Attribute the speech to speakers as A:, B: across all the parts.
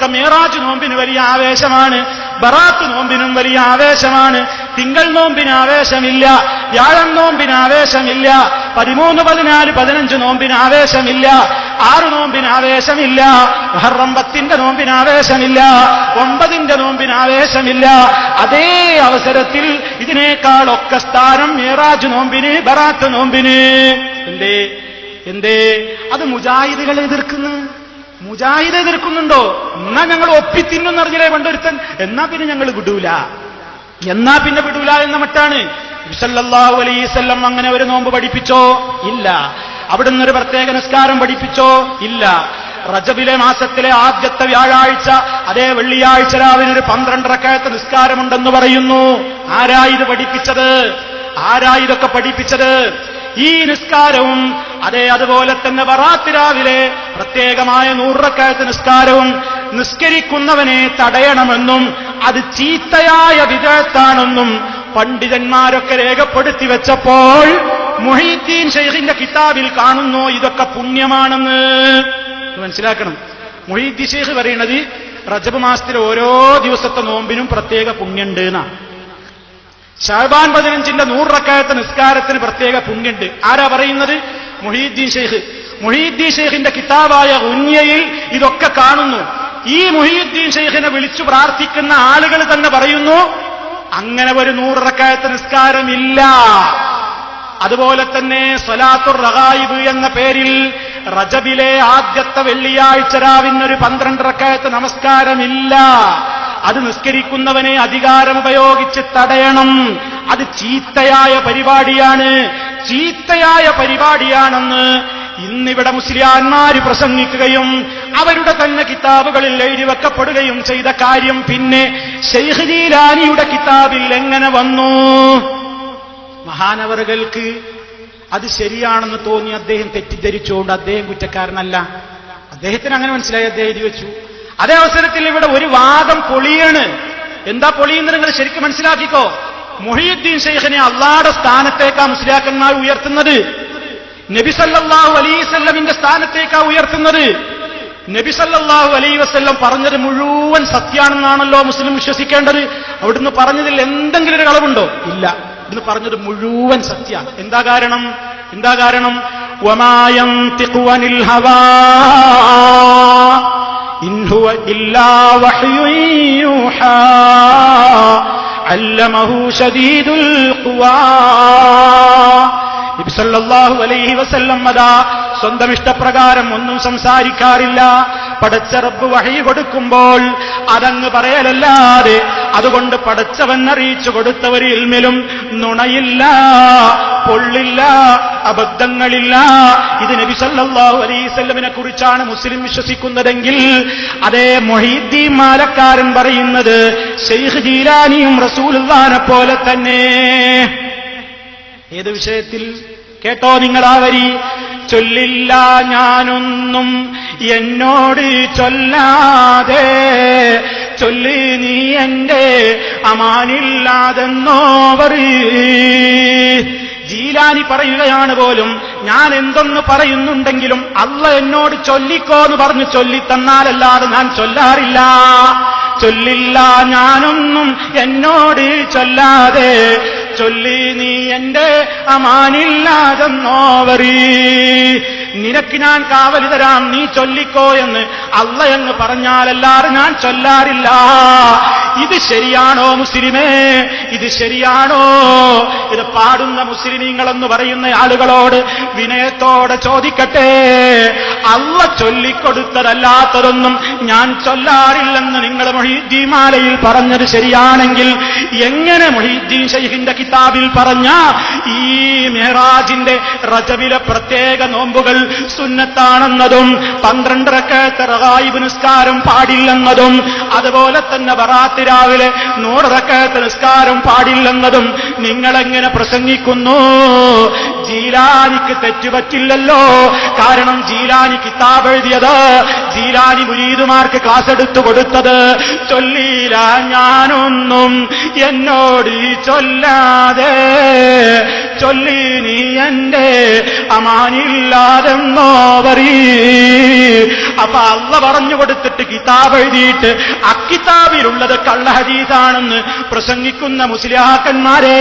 A: ഇതൊക്കെ മിഅ്റാജ് നോമ്പിന് വലിയ ആവേശമാണ്. ബറാത്ത് നോമ്പിനും വലിയ ആവേശമാണ്. തിങ്കൾ നോമ്പിന് ആവേശമില്ല, വ്യാഴം നോമ്പിന് ആവേശമില്ല, 13, 14, 15 നോമ്പിന് ആവേശമില്ല, 6 നോമ്പിന് ആവേശമില്ല, മുഹറം 10ന്റെ നോമ്പിന് ആവേശമില്ല, 9ന്റെ നോമ്പിന് ആവേശമില്ല. അതേ അവസരത്തിൽ ഇതിനേക്കാളൊക്കെ സ്ഥാനം മിഅ്റാജ് നോമ്പിന്, ബറാത്ത് നോമ്പിന്. എന്തേ അത് മുജാഹിദുകൾ എതിർക്കുന്നു? മുജാഹിദ് എതിർക്കുന്നുണ്ടോ? എന്നാ ഞങ്ങൾ ഒപ്പിത്തിന്നു പറഞ്ഞില്ലേ പണ്ടൊരുത്തൻ, എന്നാ പിന്നെ ഞങ്ങൾ വിടൂല എന്ന മട്ടാണ്. നബി സല്ലല്ലാഹു അലൈഹി വസല്ലം അങ്ങനെ ഒരു നോമ്പ് പഠിപ്പിച്ചോ? ഇല്ല. അവിടുന്ന് ഒരു പ്രത്യേക നിസ്കാരം പഠിപ്പിച്ചോ? ഇല്ല. റജബിലെ മാസത്തിലെ ആദ്യത്തെ വ്യാഴാഴ്ച അതേ വെള്ളിയാഴ്ച രാവിലെ ഒരു 12 റക്അത്ത് നിസ്കാരമുണ്ടെന്ന് പറയുന്നു. ആരായിത് പഠിപ്പിച്ചത്? ആരായിതൊക്കെ പഠിപ്പിച്ചത്? ഈ നിസ്കാരവും അതുപോലെ തന്നെ ബറാത്ത് രാവിലെ പ്രത്യേകമായ 100 റക്അത്ത് നിസ്കാരവും നിസ്കരിക്കുന്നവനെ തടയണമെന്നും അത് ചീത്തയായ വിദഅത്താണെന്നും പണ്ഡിതന്മാരൊക്കെ രേഖപ്പെടുത്തി വെച്ചപ്പോൾ മുഹീദ്ദീൻ ശൈഖിന്റെ കിതാബിൽ കാണുന്നു ഇതൊക്കെ പുണ്യമാണെന്ന്. മനസ്സിലാക്കണം. മുഹീദ്ദീൻ ശൈഖ് പറയുന്നത് റജബ് മാസത്തിലെ ഓരോ ദിവസത്തെ നോമ്പിനും പ്രത്യേക പുണ്യമുണ്ട് എന്നാ. ശഅബാൻ 15ന്റെ 100 റക്അത്ത് നിസ്കാരത്തിന് പ്രത്യേക പുണ്യമുണ്ട്. ആരാ പറയുന്നത്? മുഹീദ്ദീൻ ശൈഖ്. മുഹീദ്ദീൻ ശൈഖിന്റെ കിതാബായ ഗുനിയയിൽ ഇതൊക്കെ കാണുന്നു. ഈ മുഹീദ്ദീൻ ശൈഖിനെ വിളിച്ചു പ്രാർത്ഥിക്കുന്ന ആളുകൾ തന്നെ പറയുന്നു അങ്ങനെ ഒരു 100 റക്അത്ത് നിസ്കാരമില്ല. അതുപോലെ തന്നെ സ്വലാത്തുർ റഗായിബ് എന്ന പേരിൽ റജബിലെ ആദ്യത്തെ വെള്ളിയാഴ്ച രാവിനൊരു 12 റക്അത്ത് നമസ്കാരമില്ല. അത് നിസ്കരിക്കുന്നവനെ അധികാരം ഉപയോഗിച്ച് തടയണം. അത് ചീത്തയായ പരിപാടിയാണെന്ന് ഇന്നിവിടെ മുസ്ലിയാന്മാര് പ്രസംഗിക്കുകയും അവരുടെ തന്നെ കിതാബുകളിൽ എഴുതി വെക്കപ്പെടുകയും ചെയ്ത കാര്യം പിന്നെ ശൈഖ് ജീലാനിയുടെ കിതാബിൽ എങ്ങനെ വന്നു? മഹാനവറുകൾക്ക് അത് ശരിയാണെന്ന് തോന്നി അദ്ദേഹം തെറ്റിദ്ധരിച്ചുകൊണ്ട് അദ്ദേഹം കുറ്റക്കാരനല്ല. അദ്ദേഹത്തിന് അങ്ങനെ മനസ്സിലായി, അദ്ദേഹം എഴുതി വെച്ചു. അതേ അവസരത്തിൽ ഇവിടെ ഒരു വാദം പൊളിയാണ്. എന്താ പൊളിയെന്ന് നിങ്ങൾ ശരിക്കും മനസ്സിലാക്കിക്കോ. മുഹീദ്ദീൻ ശൈഖിനെ അള്ളാഹുവിന്റെ സ്ഥാനത്തേക്കാ മുസ്ലിയാക്കന്മാർ ഉയർത്തുന്നത്. നബി സല്ലല്ലാഹു അലൈഹി വസല്ലമിന്റെ സ്ഥാനത്തേക്കാ ഉയർത്തുന്നത്. നബി സല്ലല്ലാഹു അലൈഹി വസല്ലം പറഞ്ഞത് മുഴുവൻ സത്യാണെന്നാണല്ലോ മുസ്ലിം വിശ്വസിക്കേണ്ടത്. അവിടുന്ന് പറഞ്ഞതിൽ എന്തെങ്കിലും ഒരു കളവുണ്ടോ? ഇല്ല. ഇന്ന് പറഞ്ഞത് മുഴുവൻ സത്യ. എന്താ കാരണം? വമാ യൻതിഖു അനിൽ ഹവാ ഇൻ ഹുവ ഇല്ലാ വഹ്യുൻ യൂഹാ അല്ലമഹു ശദീദുൽ ഖുവാ. നബി സല്ലല്ലാഹു അലൈഹി വസല്ലം സ്വന്തം ഇഷ്ടപ്രകാരം ഒന്നും സംസാരിക്കാറില്ല. പടച്ച റബ്ബ് വഹി കൊടുക്കുമ്പോൾ അതങ്ങ് പറയലല്ലാതെ അതുകൊണ്ട് പടച്ചവൻ അറിയിച്ചു കൊടുത്ത ഒരു ഇൽമിലും നുണയില്ല, പൊള്ളില്ല, അബദ്ധങ്ങളില്ല. ഇത് നബി സല്ലല്ലാഹു അലൈഹി വസല്ലമിനെ കുറിച്ചാണ് മുസ്ലിം വിശ്വസിക്കുന്നതെങ്കിൽ അതേ മുഹീദ്ദീൻ മാലക്കാരൻ പറയുന്നത് ശൈഖ് ജീലാനിയും റസൂലുള്ളാഹിനെ പോലെ തന്നെ. ഏത് വിഷയത്തിൽ? കേട്ടോ നിങ്ങൾ ആ വരി. ചൊല്ലില്ല ഞാനൊന്നും എന്നോട് ചൊല്ലാതെ, ചൊല്ലി നീ എന്റെ അമാനില്ലാതെന്നോവർ. ജീലാനി പറയുകയാണ് പോലും ഞാൻ എന്തൊന്ന് പറയുന്നുണ്ടെങ്കിലും അള്ള എന്നോട് ചൊല്ലിക്കോന്ന് പറഞ്ഞു ചൊല്ലിത്തന്നാലല്ലാതെ ഞാൻ ചൊല്ലാറില്ല. ചൊല്ലില്ല ഞാനൊന്നും എന്നോട് ചൊല്ലാതെ, ചൊല്ലി നീ എന്റെ അമാനില്ലാതെന്നോവറി. നിനക്ക് ഞാൻ കാവലി തരാം, നീ ചൊല്ലിക്കോ എന്ന് അള്ള എന്ന് പറഞ്ഞാലല്ലാതെ ഞാൻ ചൊല്ലാറില്ല. ഇത് ശരിയാണോ മുസ്ലിമേ? ഇത് ശരിയാണോ? ഇത് പാടുന്ന മുസ്ലിമീങ്ങളെന്ന് പറയുന്ന ആളുകളോട് വിനയത്തോടെ ചോദിക്കട്ടെ, അള്ള ചൊല്ലിക്കൊടുത്തതല്ലാത്തതൊന്നും ഞാൻ ചൊല്ലാറില്ലെന്ന് നിങ്ങൾ മുഹീദ്ദീൻ മാലയിൽ പറഞ്ഞത് ശരിയാണെങ്കിൽ എങ്ങനെ മുഹീദ്ദീൻ ശൈഖിന്റെ കിതാബിൽ പറഞ്ഞ ഈ മിഅ്റാജിന്റെ റജബിലെ പ്രത്യേക നോമ്പുകൾ സുന്നത്താണെന്നതും 12 റക്അത്ത് റഗായിബ് നിസ്കാരം പാടില്ലെന്നതും അതുപോലെ തന്നെ ബറാത്ത് രാവിലെ 100 റക്അത്ത് നിസ്കാരം പാടില്ലെന്നതും നിങ്ങളെങ്ങനെ പ്രസംഗിക്കുന്നു? ജീലാനിക്ക് തെറ്റുപറ്റില്ലല്ലോ. കാരണം ജീലാനി കിതാബ് എഴുതിയത്, ജീലാനി മുരീദുമാർക്ക് ക്ലാസ് എടുത്തു കൊടുത്തത്, ചൊല്ലിയില്ല ഞാനൊന്നും എന്നോട് ചൊല്ലാതെ, ചൊല്ലി നീ എന്റെ അമാനില്ലാതെന്നോ പറീ. അപ്പൊ അള്ള പറഞ്ഞു കൊടുത്തിട്ട് കിതാബ് എഴുതിയിട്ട് അക്കിതാബിലുള്ളത് കള്ള ഹദീസാണെന്ന് പ്രസംഗിക്കുന്ന മുസ്ലിയാക്കന്മാരെ,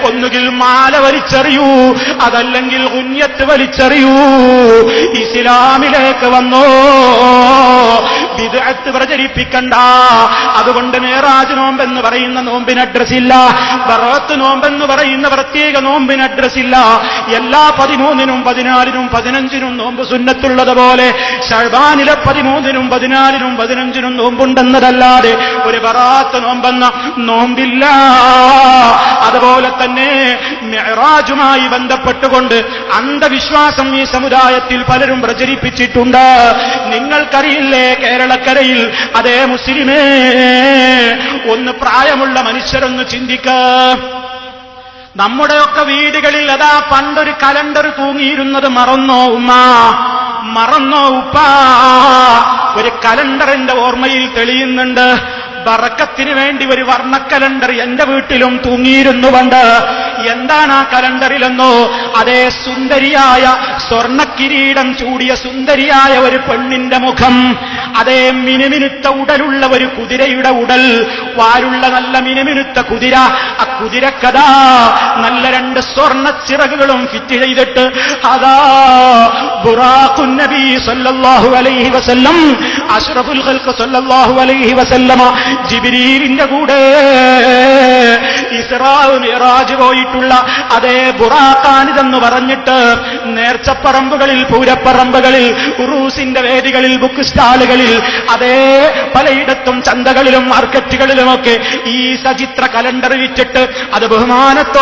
A: ഒന്നുകിൽ മാല വലിച്ചെറിയൂ, അതല്ലെങ്കിൽ ഉഞ്ഞത്ത് വലിച്ചെറിയൂ. ഇസ്ലാമിലേക്ക് വന്നോ, ബിദ്അത്ത് പ്രചരിപ്പിക്കണ്ട. അതുകൊണ്ട് മേറാജ് നോമ്പെന്ന് പറയുന്ന നോമ്പിന് അഡ്രസ്സില്ല, ബറാത്ത് നോമ്പെന്ന് പറയുന്ന പ്രത്യേക നോമ്പിന് അഡ്രസ്സില്ല. എല്ലാ 13-നും 14-നും 15-നും നോമ്പ് സുന്നത്തുള്ളതുപോലെ ശഅബാനിലെ 13-നും 14-നും 15-നും നോമ്പുണ്ടെന്നതല്ലാതെ ഒരു ബറാത്ത് നോമ്പെന്ന നോമ്പില്ല. അതുപോലെ തന്നെ മിഅ്റാജുമായി ബന്ധപ്പെട്ടുകൊണ്ട് അന്ധവിശ്വാസം ഈ സമുദായത്തിൽ പലരും പ്രചരിപ്പിച്ചിട്ടുണ്ട്. നിങ്ങൾക്കറിയില്ലേ, കേരളക്കരയിൽ അതേ മുസ്ലിമേ, ഒന്ന് പ്രായമുള്ള മനുഷ്യരൊന്ന് ചിന്തിക്ക. നമ്മുടെയൊക്കെ വീടുകളിൽ അതാ പണ്ടൊരു കലണ്ടർ തൂങ്ങിയിരുന്നത് മറന്നോ ഉമ്മ, മറന്നോ ഉപ്പ? ഒരു കലണ്ടറിന്റെ ഓർമ്മയിൽ തെളിയുന്നുണ്ട്. ബറക്കത്തിന് വേണ്ടി ഒരു വർണ്ണ കലണ്ടർ എന്റെ വീട്ടിലും തൂങ്ങിയിരുന്നുകൊണ്ട്. എന്താണ് ആ കലണ്ടറിലെന്നോ? അതേ സുന്ദരിയായ സ്വർണ്ണക്കിരീടം ചൂടിയ സുന്ദരിയായ ഒരു പെണ്ണിന്റെ മുഖം, അതേ മിനുമിനുത്ത ഉടലുള്ള ഒരു കുതിരയുടെ ഉടൽ, വാലുള്ള നല്ല മിനുമിനുത്ത കുതിര. ആ കുതിരക്കഥാ നല്ല 2 സ്വർണ്ണ ചിറകുകളും ഫിറ്റ് ചെയ്തിട്ട് അതാ ബുറാഖുൻ നബി സല്ലല്ലാഹു അലൈഹി വസല്ലം, അഷ്റഫുൽ ഖൽഖ് സല്ലല്ലാഹു അലൈഹി വസല്ലമ ജിബ്രീലിന്റെ കൂടെ ഇസ്റാ മിഅ്റാജ് പോയിട്ടുള്ള അതേ ബുറാഖാനിതെന്ന് പറഞ്ഞിട്ട് നേർച്ചപ്പറമ്പുകളിൽ, പൂരപ്പറമ്പുകളിൽ, ഉറൂസിന്റെ വേദികളിൽ, ബുക്ക് സ്റ്റാളുകളിൽ, അതേ പലയിടത്തും ചന്തകളിലും മാർക്കറ്റുകളിലുമൊക്കെ ഈ സചിത്ര കലണ്ടർ വിറ്റിട്ട് അത് ബഹുമാനത്തോടെ